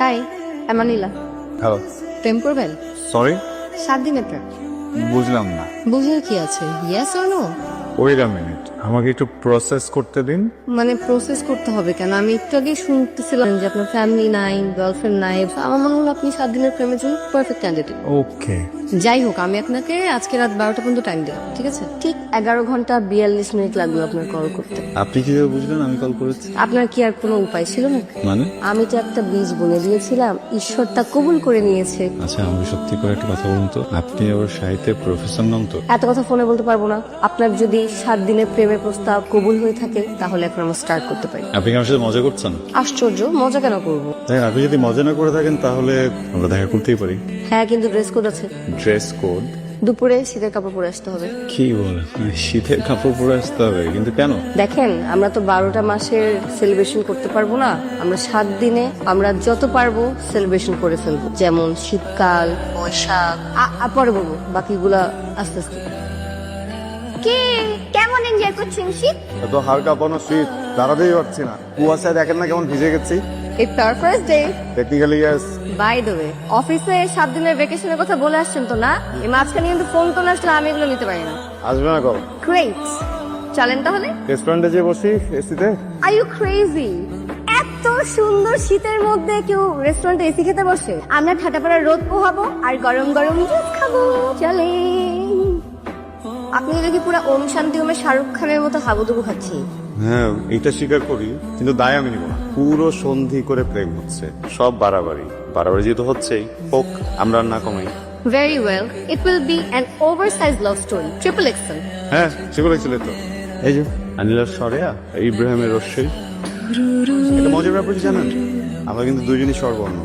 High, I'm Anila. Hello, প্রেম করবেন? Sorry 7 দিনের প্রেম। বুঝলাম না। বুঝার কি আছে? Yes or no? Wait a minute, আমাকে একটু প্রসেস করতে দিন। মানে প্রসেস করতে হবে কেন? আমি একটু আগে শুনতেছিলাম যে আপনার ফ্যামিলি নাই, গার্লফ্রেন্ড নাই। আমার মনে হলো আপনি 7 দিনের প্রেমের জন্য পারফেক্ট ক্যান্ডিডেট। ওকে, যাই হোক, আমি আপনাকে আজকে রাত 12টা পর্যন্ত টাইম দিলাম, ঠিক আছে? ঠিক 11 ঘন্টা 42 মিনিট লাগলো আপনার কল করতে। আপনি কিভাবে বুঝলেন আমি কল করেছি? আপনার কি আর কোনো উপায় ছিল না? মানে? আমি তো একটা বীজ বুনে দিয়েছিলাম, ঈশ্বর তা কবুল করে নিয়েছে। আচ্ছা, আমি সত্যি করে একটা কথা বলুন তো, আপনি আবার সাহিত্যের প্রফেসর নন তো? এত কথা ফোনে বলতে পারবো না। আপনার যদি 7 দিনের প্রেমের প্রস্তাব কবুল হয়ে থাকে তাহলে এখন আমরা স্টার্ট করতে পারি। আপনি কি আমার সাথে মজা করছেন? আশ্চর্য, মজা কেন করবো? দেখেন, আপনি যদি মজা না করে থাকেন তাহলে আমরা দেখা করতেই পারি। হ্যাঁ, কিন্তু ড্রেস কোড আছে। Dress code? দুপুরে শীতের কাপড় পরে আসতে হবে। কি বলেন? শীতের কাপড় পরে আসতে হবে? কিন্তু কেন? দেখেন, আমরা তো 12টা মাসের সেলিব্রেশন করতে পারবো না। আমরা 7 দিনে আমরা যত পারবো সেলিব্রেশন করে ফেলবো। যেমন শীতকাল, বৈশাখ, পরে বলবো বাকিগুলা আস্তে আস্তে। কে কেমন এনজয় করছেন শীত? এত হাড় কাঁপানো শীত দাঁড়াতেই পারছি না। কুয়াশায় দেখেন না কেমন ভিজে গেছি। It's our first day. Technically yes. By the way, অফিসে 7 দিনের ভ্যাকেশনের কথা বলে আসছেন তো না? এই মাঝখানে কিন্তু ফোন তো আসলে আমি এগুলো নিতে পারি না। আসবে না কবে? গ্রেট, চলেন তাহলে। রেস্টুরেন্টে যেয়ে বসি এসিতে। Are you crazy? এত সুন্দর শীতের মধ্যে কেউ রেস্টুরেন্টে এসি খেতে বসে? আমরা ঠাটাপাড়ার রোদ পোহাবো আর গরম গরম জুস খাবো। চলে। আপনি দেখি পুরো ওম শান্তি ওমে শাহরুখ খানের মতো হাবুডুবু খাচ্ছি। হ্যাঁ, এইটা স্বীকার করি, কিন্তু দায় আমি নিব না। পুরো সন্ধি করে প্রেম হচ্ছে, সব বাড়াবাড়ি বাড়াবাড়ি যেহেতু হচ্ছেই হোক, আমরা আর না কমাই। Very well, it will be an oversized love story, triple XL. হ্যাঁ, সেগুলো ছিল তো। এই যে আনিলার সরেয়া, ইব্রাহিমের রস্যই। এটা মজার ব্যাপার কি জানেন? আমরা কিন্তু দুজনই স্বরবর্ণ।